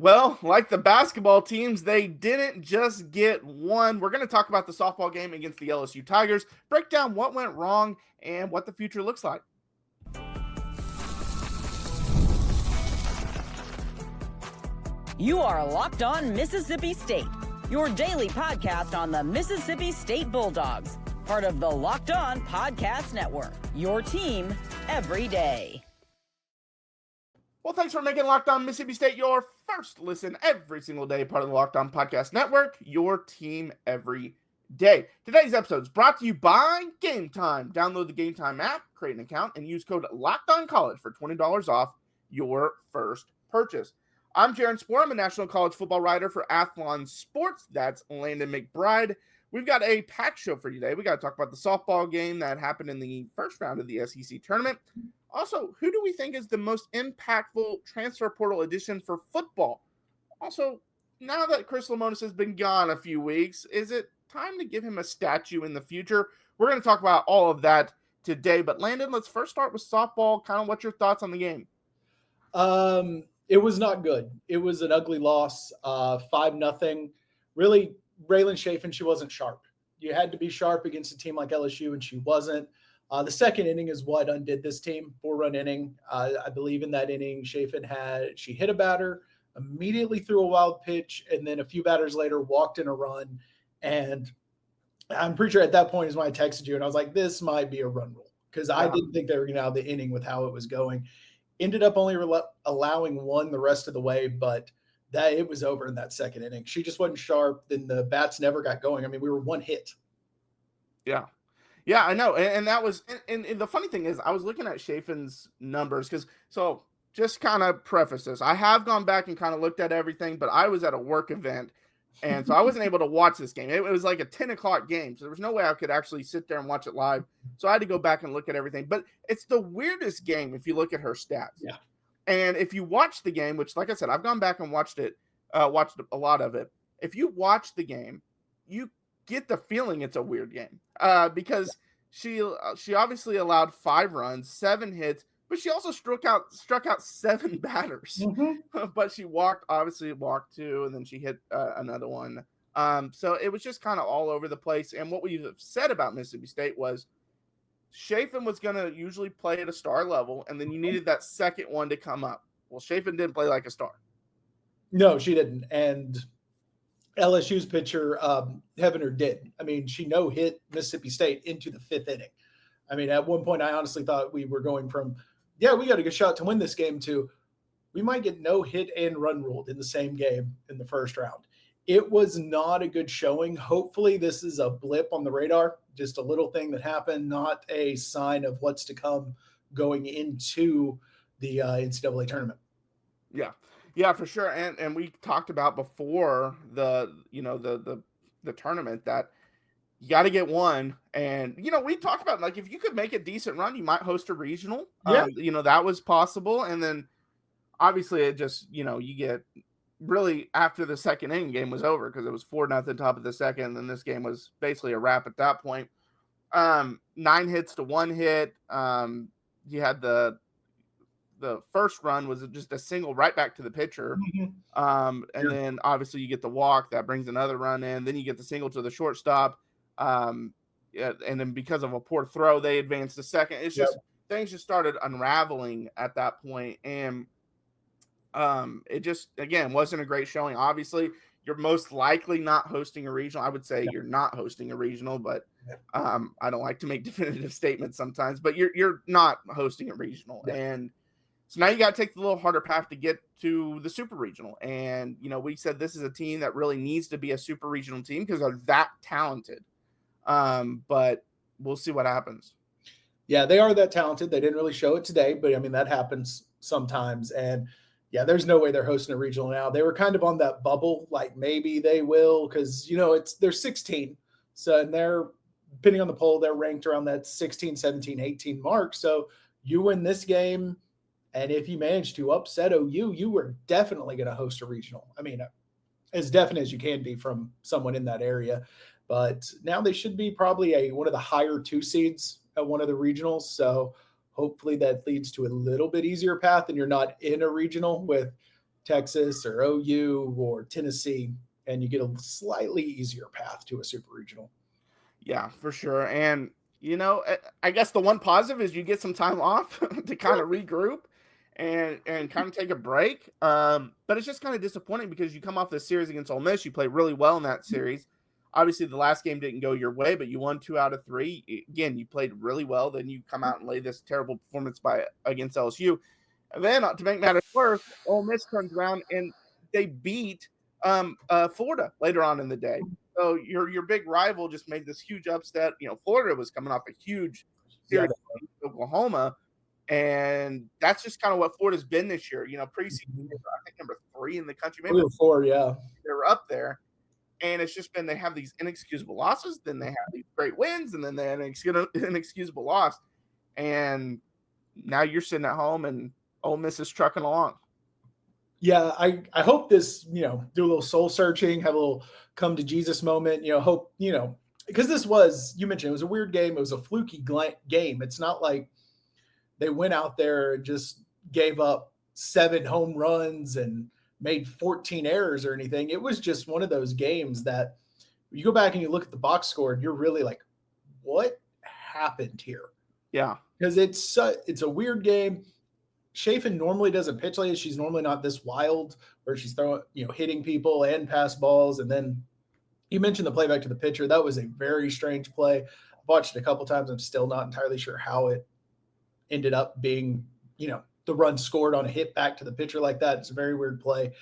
Well, like the basketball teams, they didn't just get one. We're going to talk about the softball game against the LSU Tigers, break down what went wrong and what the future looks like. You are Locked On Mississippi State, your daily podcast on the Mississippi State Bulldogs, part of the Locked On Podcast Network, your team every day. Well, thanks for making Locked On Mississippi State your first listen every single day, part of the Locked On Podcast Network, your team every day. Today's episode is brought to you by Gametime. Download the Gametime app, create an account, and use code LOCKEDONCollege for $20 off your first purchase. I'm Jaron Spohr. I'm a national college football writer for Athlon Sports. That's Landon McBride. We've got a packed show for you today. We got to talk about the softball game that happened in the first round of the SEC tournament. Also, who do we think is the most impactful transfer portal addition for football? Also, now that Chris Lemonis has been gone a few weeks, is it time to give him a statue in the future? We're going to talk about all of that today. But Landon, let's first start with softball. Kind of what's your thoughts on the game? It was not good. It was an ugly loss, 5-0. Really, Raelin Chaffin, she wasn't sharp. You had to be sharp against a team like LSU, and she wasn't. The second inning is what undid this team, 4-run inning. I believe in that inning, Chaffin she hit a batter, immediately threw a wild pitch, and then a few batters later walked in a run. And I'm pretty sure at that point is when I texted you, and I was like, this might be a run rule, because I didn't think they were going to have the inning with how it was going. Ended up only allowing one the rest of the way, but that it was over in that second inning. She just wasn't sharp. Then the bats never got going. I mean, we were one hit. Yeah, I know. And that was, and the funny thing is, I was looking at Chaffin's numbers so just kind of preface this. I have gone back and kind of looked at everything, but I was at a work event. And so I wasn't able to watch this game. It was like a 10 o'clock game. So there was no way I could actually sit there and watch it live. So I had to go back and look at everything. But it's the weirdest game if you look at her stats. Yeah. And if you watch the game, which, like I said, I've gone back and watched a lot of it. If you watch the game, you get the feeling it's a weird game because she obviously allowed 5 runs, 7 hits, but she also struck out 7 batters. Mm-hmm. But she walked 2, and then she hit another one. So it was just kind of all over the place. And what we have said about Mississippi State was Chaffin was going to usually play at a star level, and then you needed that second one to come up. Well, Chaffin didn't play like a star. No, she didn't. And LSU's pitcher, Heavener, did. I mean, she no-hit Mississippi State into the 5th inning. I mean, at one point, I honestly thought we were going from, we got a good shot to win this game, to we might get no-hit and run ruled in the same game in the first round. It was not a good showing. Hopefully this is a blip on the radar, just a little thing that happened, not a sign of what's to come going into the NCAA tournament. Yeah, for sure. And we talked about before the tournament that you got to get one. And, we talked about, like, if you could make a decent run, you might host a regional. Yeah. That was possible. And then obviously it just, you get really after the second inning, game was over because it was 4-0 top of the second. And this game was basically a wrap at that point. 9 hits to 1 hit. You had the first run was just a single right back to the pitcher. Mm-hmm. And then obviously you get the walk that brings another run in. Then you get the single to the shortstop. And then because of a poor throw, they advanced to second. It's just things just started unraveling at that point. And it just, again, wasn't a great showing. Obviously, you're most likely not hosting a regional. I would say you're not hosting a regional, but I don't like to make definitive statements sometimes. But you're not hosting a regional. Yeah. And so now you got to take the little harder path to get to the super regional. And, we said this is a team that really needs to be a super regional team because they're that talented. But we'll see what happens. Yeah, they are that talented. They didn't really show it today, but I mean, that happens sometimes. And there's no way they're hosting a regional now. They were kind of on that bubble, like maybe they will, because, they're 16. So, and they're, depending on the poll, they're ranked around that 16, 17, 18 mark. So you win this game, and if you manage to upset OU, you were definitely going to host a regional. I mean, as definite as you can be from someone in that area. But now they should be probably one of the higher 2 seeds at one of the regionals. So hopefully that leads to a little bit easier path, and you're not in a regional with Texas or OU or Tennessee, and you get a slightly easier path to a super regional. Yeah, for sure. And, I guess the one positive is you get some time off to kind of regroup and kind of take a break. But it's just kind of disappointing because you come off this series against Ole Miss. You played really well in that series. Obviously, the last game didn't go your way, but you won 2 out of 3. Again, you played really well. Then you come out and lay this terrible performance against LSU. And then to make matters worse, Ole Miss turns around and they beat Florida later on in the day. So your big rival just made this huge upset. Florida was coming off a huge series against Oklahoma, and that's just kind of what Florida's been this year. Preseason, I think number 3 in the country, maybe 4, yeah. They were up there, and it's just been they have these inexcusable losses, then they have these great wins, and then they have an inexcusable loss, and now you're sitting at home and Ole Miss is trucking along. Yeah, I hope this, do a little soul searching, have a little come to Jesus moment, hope, because this was, you mentioned it was a weird game. It was a fluky game. It's not like they went out there and just gave up 7 home runs and made 14 errors or anything. It was just one of those games that you go back and you look at the box score and you're really like, what happened here? Yeah. Because it's a weird game. Chaffin normally doesn't pitch like this. She's normally not this wild where she's throwing, hitting people and pass balls. And then you mentioned the play back to the pitcher. That was a very strange play. I've watched it a couple times. I'm still not entirely sure how it ended up being, the run scored on a hit back to the pitcher like that. It's a very weird play.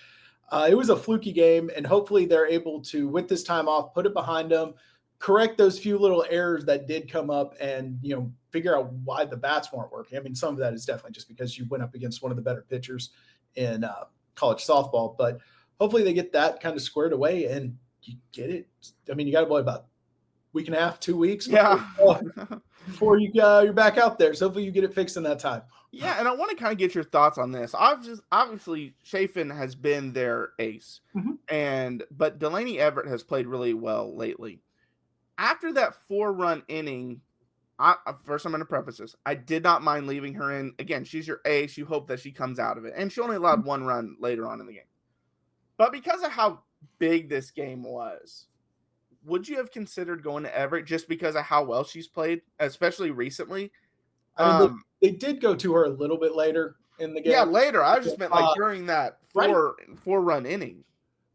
It was a fluky game, and hopefully they're able to, with this time off, put it behind them, correct those few little errors that did come up, and figure out why the bats weren't working. I mean, some of that is definitely just because you went up against one of the better pitchers in college softball, but hopefully they get that kind of squared away and you get it. I mean, you got about a week and a half, 2 weeks before you're back out there. So hopefully you get it fixed in that time. Yeah, and I want to kind of get your thoughts on this. Obviously, Chaffin has been their ace, but Delaney Everett has played really well lately. After that 4-run inning, first I'm going to preface this. I did not mind leaving her in. Again, she's your ace. You hope that she comes out of it. And she only allowed 1 run later on in the game. But because of how big this game was, would you have considered going to Everett just because of how well she's played, especially recently? I mean, they did go to her a little bit later in the game. Yeah, later. I just meant during that 4-run inning.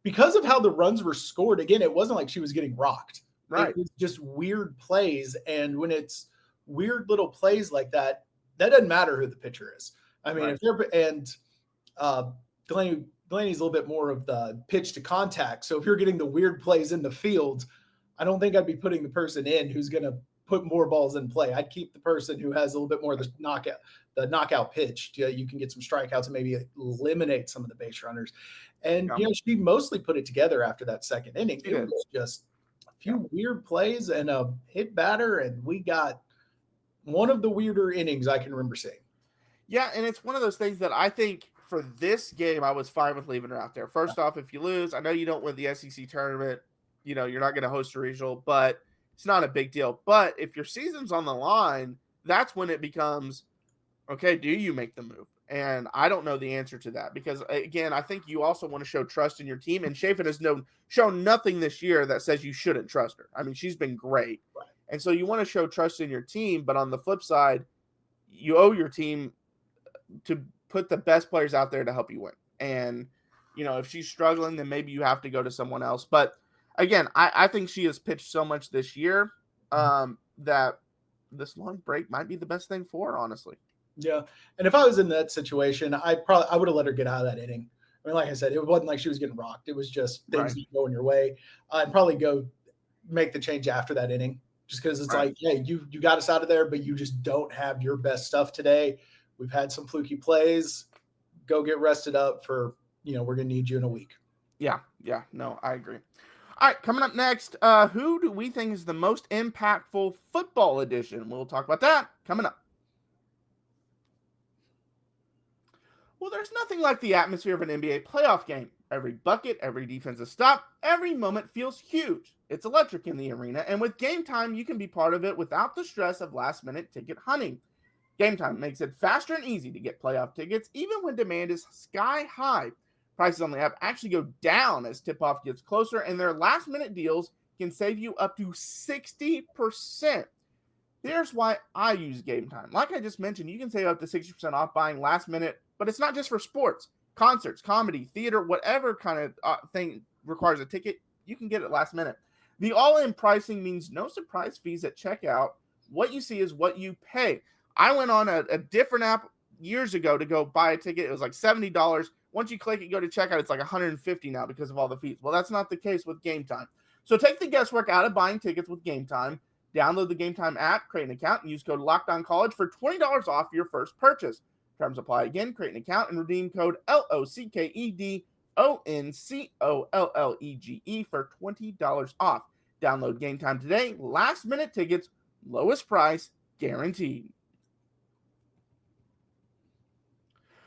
Because of how the runs were scored, again, it wasn't like she was getting rocked. Right. It was just weird plays. And when it's weird little plays like that, that doesn't matter who the pitcher is. I mean, if you're, and Delaney's a little bit more of the pitch to contact. So if you're getting the weird plays in the field, I don't think I'd be putting the person in who's going to put more balls in play. I'd keep the person who has a little bit more of the knockout pitch. You can get some strikeouts and maybe eliminate some of the base runners. And, she mostly put it together after that second inning. It was just a few weird plays and a hit batter, and we got one of the weirder innings I can remember seeing. Yeah, and it's one of those things that I think for this game, I was fine with leaving her out there. First off, if you lose, I know you don't win the SEC tournament. You're not going to host a regional, but it's not a big deal. But if your season's on the line, that's when it becomes, okay, do you make the move? And I don't know the answer to that because, again, I think you also want to show trust in your team. And Chaffin has shown nothing this year that says you shouldn't trust her. I mean, she's been great. Right. And so you want to show trust in your team. But on the flip side, you owe your team to put the best players out there to help you win. And, if she's struggling, then maybe you have to go to someone else. But, again, I think she has pitched so much this year that this long break might be the best thing for her, honestly. Yeah. And if I was in that situation, I would have let her get out of that inning. I mean, like I said, it wasn't like she was getting rocked. It was just things going your way. I'd probably go make the change after that inning just because it's like, hey, you got us out of there, but you just don't have your best stuff today. We've had some fluky plays. Go get rested up for, we're going to need you in a week. Yeah. No, I agree. All right, coming up next, who do we think is the most impactful football edition? We'll talk about that coming up. Well, there's nothing like the atmosphere of an NBA playoff game. Every bucket, every defensive stop, every moment feels huge. It's electric in the arena, and with Gametime, you can be part of it without the stress of last-minute ticket hunting. Gametime makes it faster and easy to get playoff tickets, even when demand is sky high. prices on the app actually go down as tip-off gets closer, and their last-minute deals can save you up to 60%. Here's why I use Gametime. Like I just mentioned, you can save up to 60% off buying last minute, but it's not just for sports, concerts, comedy, theater, whatever kind of thing requires a ticket, you can get it last minute. The all-in pricing means no surprise fees at checkout. What you see is what you pay. I went on a different app years ago to go buy a ticket. It was like $70. Once you click it, go to checkout, it's like $150 now because of all the fees. Well, that's not the case with Gametime. So take the guesswork out of buying tickets with Gametime. Download the Gametime app, create an account, and use code LOCKEDONCollege for $20 off your first purchase. Terms apply again. Create an account and redeem code LOCKEDONCOLLEGE for $20 off. Download Gametime today. Last minute tickets, lowest price guaranteed.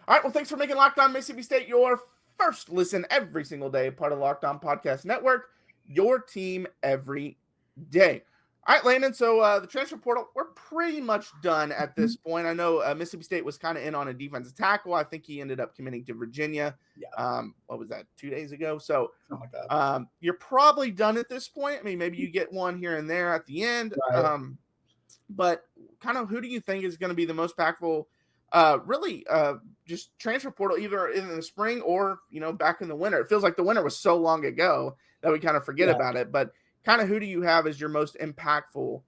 All right, well, thanks for making Locked On Mississippi State your first listen every single day, part of Locked On Podcast Network, your team every day. All right, Landon, so the transfer portal, we're pretty much done at this point. I know Mississippi State was kind of in on a defensive tackle. I think he ended up committing to Virginia. Yeah. What was that, 2 days ago? So you're probably done at this point. I mean, maybe you get one here and there at the end. Right. But kind of who do you think is going to be the most impactful just transfer portal either in the spring or, back in the winter? It feels like the winter was so long ago that we kind of forget about it, but kind of who do you have as your most impactful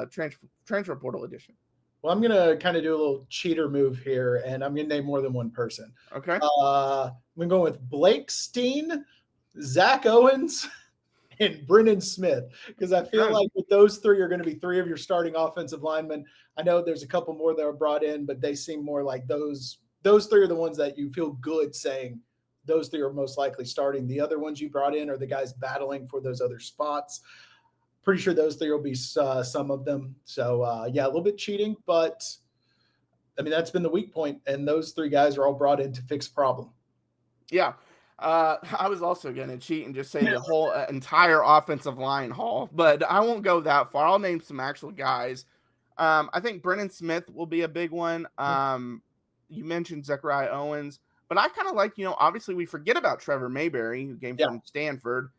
transfer portal edition? Well, I'm going to kind of do a little cheater move here, and I'm going to name more than one person. Okay. I'm going to go with Blake Steen, Zack Owens, and Brennen Smith, because I feel like with those three are going to be three of your starting offensive linemen. I know there's a couple more that are brought in, but they seem more like those three are the ones that you feel good saying those three are most likely starting. The other ones you brought in are the guys battling for those other spots. Pretty sure those three will be some of them. So, a little bit cheating, but I mean, that's been the weak point, and those three guys are all brought in to fix a problem. Yeah. I was also going to cheat and just say the whole entire offensive line haul, but I won't go that far. I'll name some actual guys. I think Brennen Smith will be a big one. You mentioned Zachariah Owens, but I kind of like, obviously we forget about Trevor Mayberry, who came from Stanford.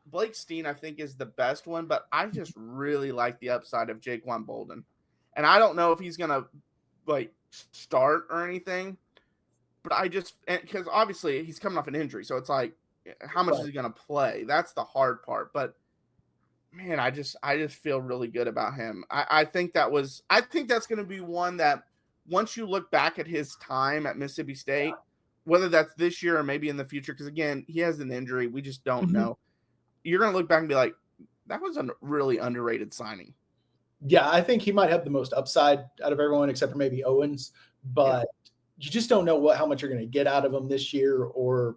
Blake Steen, I think, is the best one, but I just really like the upside of Jaquan Bolden. And I don't know if he's going to start or anything, but because obviously he's coming off an injury. So it's like, how much is he going to play? That's the hard part. But man, I just feel really good about him. I think that's going to be one that once you look back at his time at Mississippi State, whether that's this year or maybe in the future, because again, he has an injury. We just don't know. You're going to look back and be like, that was a really underrated signing. Yeah, I think he might have the most upside out of everyone except for maybe Owens, but you just don't know how much you're going to get out of him this year or,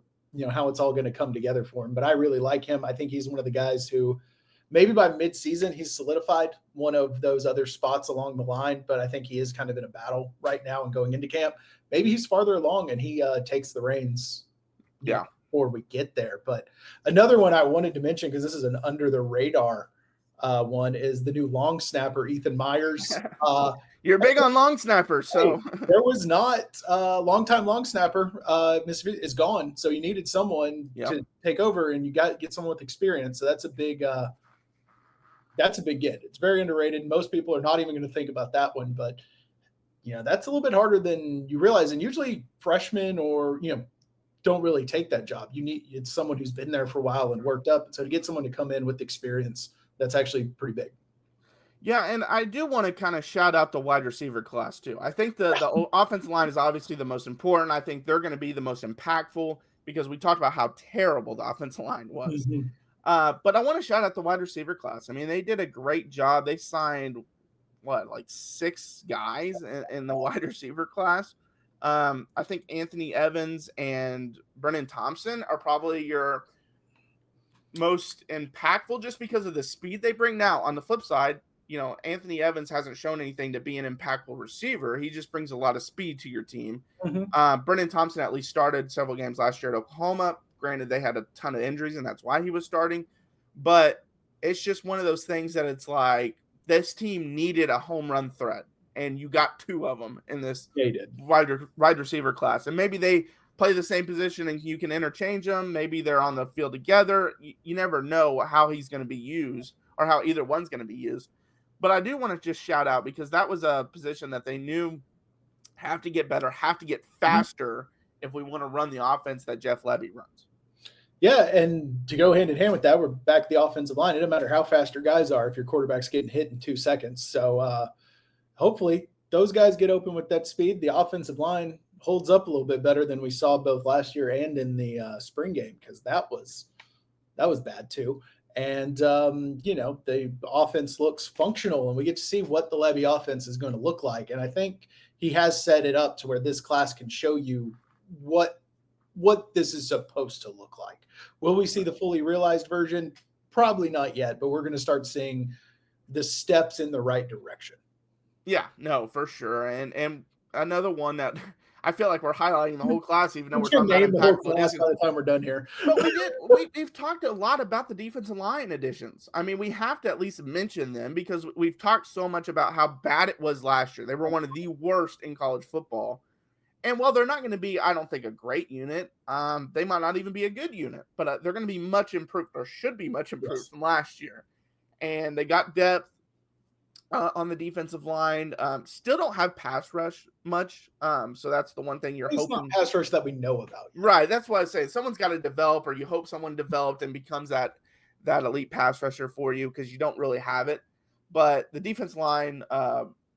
how it's all going to come together for him. But I really like him. I think he's one of the guys who maybe by midseason he's solidified one of those other spots along the line, but I think he is kind of in a battle right now and going into camp. Maybe he's farther along and he takes the reins before we get there. But another one I wanted to mention, because this is an under the radar one, is the new long snapper, Ethan Myers. You're big on long snappers, so there was not a long-time long snapper. Mississippi is gone, so you needed someone to take over, and you got to get someone with experience. So that's a big get. It's very underrated. Most people are not even going to think about that one, but that's a little bit harder than you realize. And usually freshmen or don't really take that job. It's someone who's been there for a while and worked up. And so to get someone to come in with experience, that's actually pretty big. Yeah, and I do want to kind of shout out the wide receiver class too. I think the offensive line is obviously the most important. I think they're going to be the most impactful because we talked about how terrible the offensive line was. But I want to shout out the wide receiver class. I mean, they did a great job. They signed, 6 guys in the wide receiver class. I think Anthony Evans and Brennan Thompson are probably your most impactful just because of the speed they bring. Now, on the flip side, Anthony Evans hasn't shown anything to be an impactful receiver. He just brings a lot of speed to your team. Brennan Thompson at least started several games last year at Oklahoma. Granted, they had a ton of injuries, and that's why he was starting. But it's just one of those things that it's like this team needed a home run threat. and you got 2 of them in this did. wide receiver class. And maybe they play the same position and you can interchange them. Maybe they're on the field together. You never know how he's going to be used or how either one's going to be used. But I do want to just shout out, because that was a position that they knew have to get better, have to get faster if we want to run the offense that Jeff Lebby runs. Yeah, and to go hand in hand with that, we're back to the offensive line. It doesn't matter how fast your guys are if your quarterback's getting hit in 2 seconds. So hopefully those guys get open with that speed. The offensive line holds up a little bit better than we saw both last year and in the spring game, because that was bad too. And, the offense looks functional, and we get to see what the Lebby offense is going to look like. And I think he has set it up to where this class can show you what this is supposed to look like. Will we see the fully realized version? Probably not yet, but we're going to start seeing the steps in the right direction. Yeah, no, for sure. And another one that I feel like we're highlighting the whole class, even though we're talking about the whole impactful class additions. by the time we're done here. But we've talked a lot about the defensive line additions. I mean, we have to at least mention them, because we've talked so much about how bad it was last year. They were one of the worst in college football. And while they're not going to be, I don't think, a great unit, they might not even be a good unit, but they're going to be much improved, or should be much improved from last year. And they got depth on the defensive line. Still don't have pass rush much, so that's the one thing you're hoping. Not pass rush that we know about. Right, that's why I say someone's got to develop, or you hope someone developed and becomes that elite pass rusher for you, because you don't really have it. But the defense line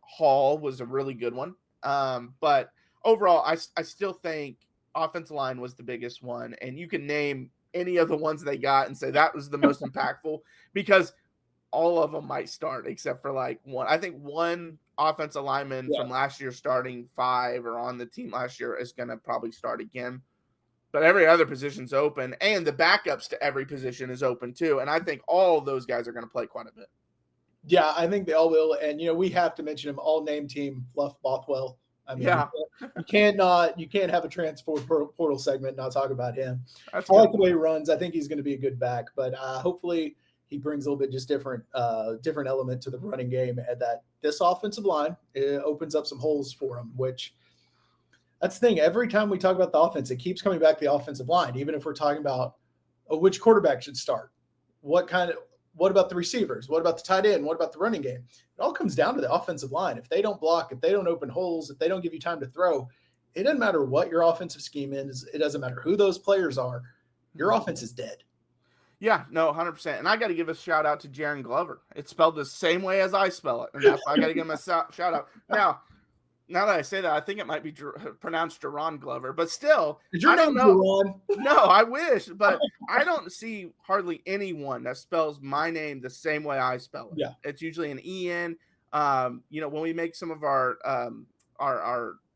haul was a really good one. But overall, I still think offensive line was the biggest one, and you can name any of the ones they got and say that was the most impactful, because all of them might start except for like one. I think one offensive lineman from last year starting 5 or on the team last year is going to probably start again. But every other position's open, and the backups to every position is open too. And I think all of those guys are going to play quite a bit. Yeah, I think they all will. And, we have to mention him, all name team, Fluff Bothwell. I mean, you can't have a transfer portal segment and not talk about him. I like the way he runs. I think he's going to be a good back, but hopefully he brings a little bit just different element to the running game, and that this offensive line opens up some holes for him, which that's the thing. Every time we talk about the offense, it keeps coming back to the offensive line, even if we're talking about which quarterback should start, what about the receivers? What about the tight end? What about the running game? It all comes down to the offensive line. If they don't block, if they don't open holes, if they don't give you time to throw, it doesn't matter what your offensive scheme is. It doesn't matter who those players are. Your offense is dead. Yeah, no, 100%. And I got to give a shout out to Jaron Glover. It's spelled the same way as I spell it, and that's why I got to give him a shout out. Now that I say that, I think it might be pronounced Jaron Glover, but still, I don't know. No, I wish, but I don't see hardly anyone that spells my name the same way I spell it. Yeah. It's usually an EN. When we make some of our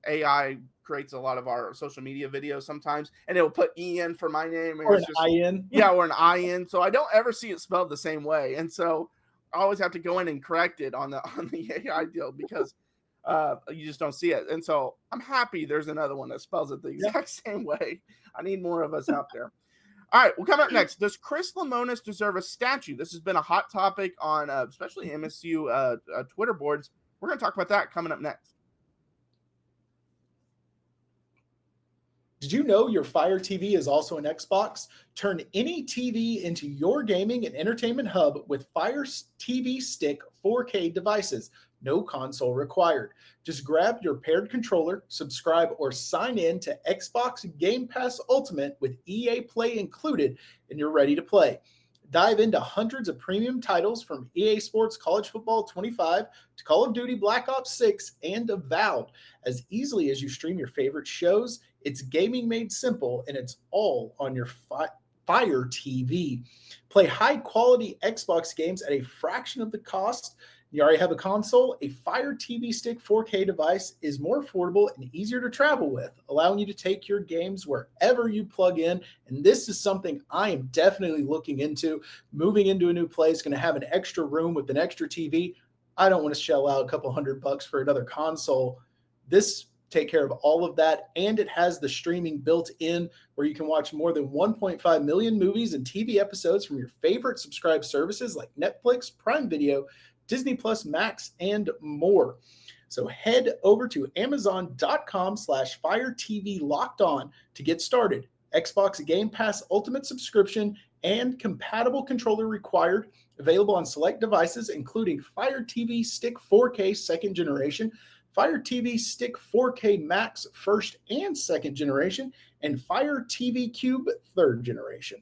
AI creates a lot of our social media videos sometimes, and it will put EN for my name. Or an IN. Yeah, or an IN. So I don't ever see it spelled the same way. And so I always have to go in and correct it on the AI deal, because you just don't see it. And so I'm happy there's another one that spells it the exact same way. I need more of us out there. All right, we'll come up next. Does Chris Lemonis deserve a statue? This has been a hot topic on especially MSU Twitter boards. We're going to talk about that coming up next. Did you know your Fire TV is also an Xbox? Turn any TV into your gaming and entertainment hub with Fire TV Stick 4K devices. No console required. Just grab your paired controller, subscribe, or sign in to Xbox Game Pass Ultimate with EA Play included, and you're ready to play. Dive into hundreds of premium titles from EA Sports College Football 25 to Call of Duty Black Ops 6 and Avowed as easily as you stream your favorite shows. It's gaming made simple, and it's all on your Fire TV. Play high-quality Xbox games at a fraction of the cost. You already have a console. A Fire TV Stick 4K device is more affordable and easier to travel with, allowing you to take your games wherever you plug in. And this is something I am definitely looking into. Moving into a new place, going to have an extra room with an extra TV. I don't want to shell out a couple $100 for another console. This take care of all of that, and it has the streaming built in where you can watch more than 1.5 million movies and TV episodes from your favorite subscribed services like Netflix, Prime Video, Disney Plus, Max, and more. So head over to amazon.com/FireTV-LockedOn to get started. Xbox Game Pass Ultimate subscription and compatible controller required. Available on select devices, including Fire TV Stick 4K 2nd generation, Fire TV Stick 4K Max 1st and 2nd generation, and Fire TV Cube 3rd generation.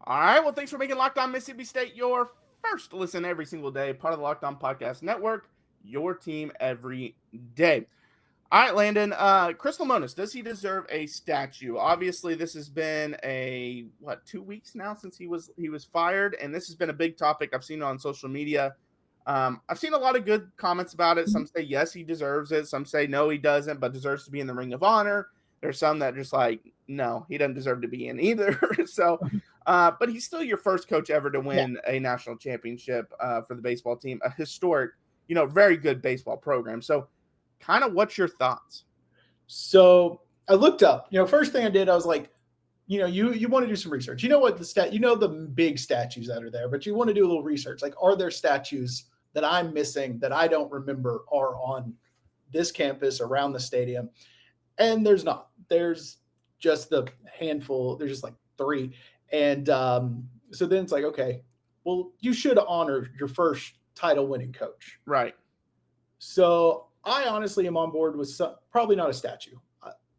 All right. Well, thanks for making Locked On Mississippi State your first listen every single day. Part of the Locked On Podcast Network, your team every day. All right, Landon. Chris Lemonis, does he deserve a statue? Obviously, this has been 2 weeks now since he was fired, and this has been a big topic. I've seen it on social media. I've seen a lot of good comments about it. Some say yes, he deserves it. Some say no, he doesn't, but deserves to be in the Ring of Honor. There's some that just like, no, he doesn't deserve to be in either. So, but he's still your first coach ever to win a national championship for the baseball team, a historic, very good baseball program. So, kind of what's your thoughts? So I looked up, first thing I did, I was like, you want to do some research. You know what the big statues that are there, but you want to do a little research. Like, are there statues that I'm missing that I don't remember are on this campus around the stadium? And there's not. There's just the handful. There's just like 3. And so then it's like, okay, well, you should honor your first title winning coach. Right. So I honestly am on board with probably not a statue.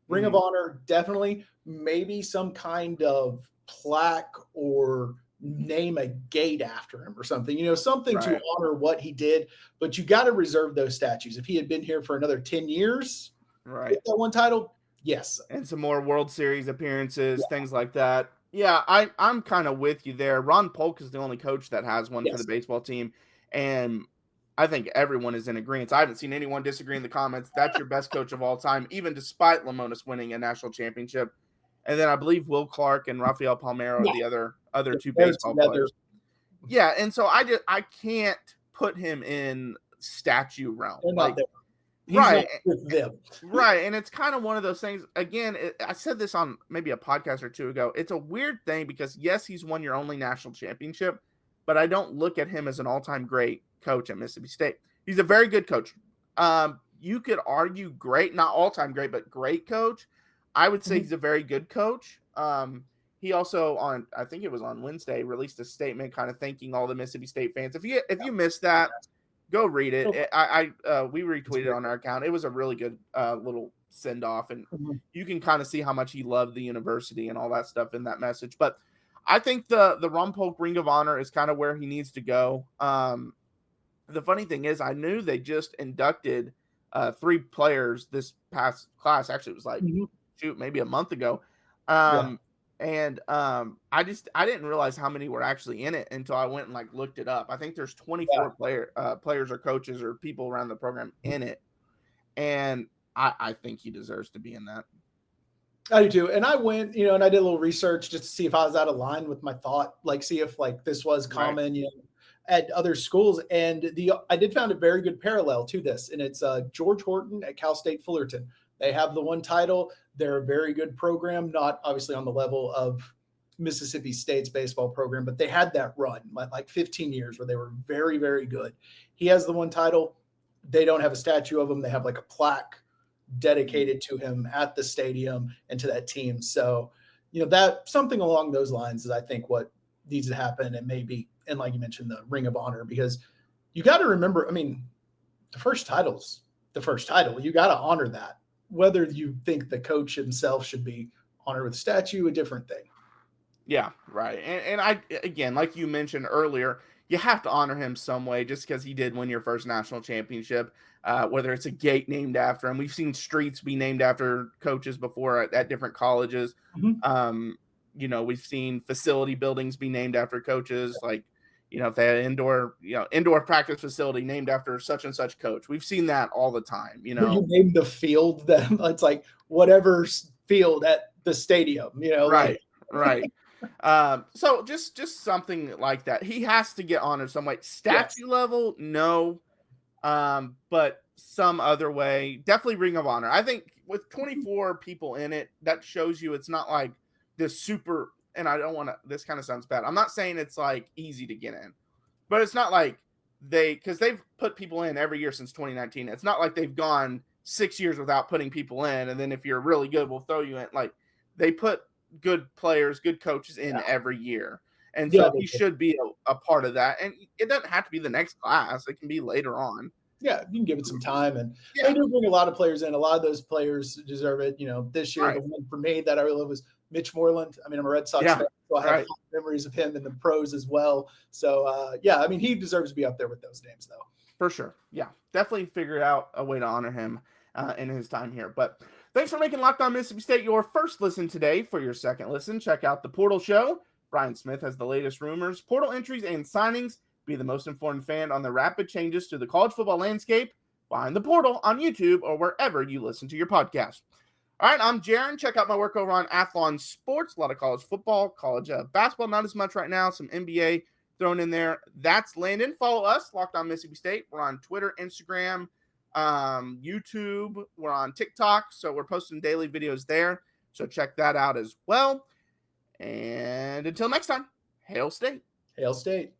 Ring of Honor, definitely. Maybe some kind of plaque or name a gate after him or something. Something right. to honor what he did. But you got to reserve those statues. If he had been here for another 10 years, right, with that one title, yes. And some more World Series appearances, things like that. Yeah, I'm kind of with you there. Ron Polk is the only coach that has one for the baseball team. And I think everyone is in agreement. I haven't seen anyone disagree in the comments. That's your best coach of all time, even despite Lemonis winning a national championship. And then I believe Will Clark and Rafael Palmeiro are the other 2 baseball players. Yeah, and so I can't put him in statue realm. Right. With them. Right. And it's kind of one of those things. Again, I said this on maybe a podcast or 2 ago. It's a weird thing because, yes, he's won your only national championship, but I don't look at him as an all-time great coach at Mississippi State. He's a very good coach. You could argue great, not all-time great, but great coach. I would say he's a very good coach. He also I think it was on Wednesday, released a statement kind of thanking all the Mississippi State fans. If you missed that, go read it. We retweeted on our account. It was a really good little send-off, and you can kind of see how much he loved the university and all that stuff in that message. But I think the Ron Polk Ring of Honor is kind of where he needs to go. The funny thing is, I knew they just inducted 3 players this past class. Actually, it was like, maybe a month ago. And I didn't realize how many were actually in it until I went and looked it up. I think there's 24 players or coaches or people around the program in it. And I think he deserves to be in that. I do too. And I went, and I did a little research just to see if I was out of line with my thought, see if this was common, at other schools. And I did found a very good parallel to this. And it's George Horton at Cal State Fullerton. They have the one title. They're a very good program, not obviously on the level of Mississippi State's baseball program, but they had that run, 15 years where they were very, very good. He has the one title. They don't have a statue of him. They have a plaque dedicated to him at the stadium and to that team. So, that something along those lines is, I think, what needs to happen. And maybe, and like you mentioned, the Ring of Honor, because you got to remember, the first title's the first title. You got to honor that. Whether you think the coach himself should be honored with a statue, a different thing. Yeah, right. And I, again, like you mentioned earlier, you have to honor him some way just because he did win your first national championship, whether it's a gate named after him. We've seen streets be named after coaches before at different colleges. We've seen facility buildings be named after coaches, if they had an indoor practice facility named after such and such coach. We've seen that all the time, You name the field that it's whatever field at the stadium, Right. Right. So just something like that. He has to get honored some way. Statue level, no. But some other way, definitely Ring of Honor. I think with 24 people in it, that shows you it's not like this super. And I don't want to, this kind of sounds bad. I'm not saying it's easy to get in, but it's not because they've put people in every year since 2019. It's not like they've gone 6 years without putting people in, and then if you're really good, we'll throw you in. Like, they put good players, good coaches in every year. And so he should be a part of that. And it doesn't have to be the next class. It can be later on. Yeah, you can give it some time. And they do bring a lot of players in. A lot of those players deserve it. This year, the one for me that I really love was Mitch Moreland. I mean, I'm a Red Sox fan, so I have memories of him in the pros as well. So, he deserves to be up there with those names, though. For sure. Yeah, definitely figure out a way to honor him in his time here. But thanks for making Locked On Mississippi State your first listen today. For your second listen, check out The Portal Show. Brian Smith has the latest rumors, portal entries, and signings. Be the most informed fan on the rapid changes to the college football landscape. Find The Portal on YouTube or wherever you listen to your podcast. All right, I'm Jaron. Check out my work over on Athlon Sports. A lot of college football, college basketball, not as much right now. Some NBA thrown in there. That's Landon. Follow us, Locked On Mississippi State. We're on Twitter, Instagram, YouTube. We're on TikTok, so we're posting daily videos there. So check that out as well. And until next time, Hail State. Hail State.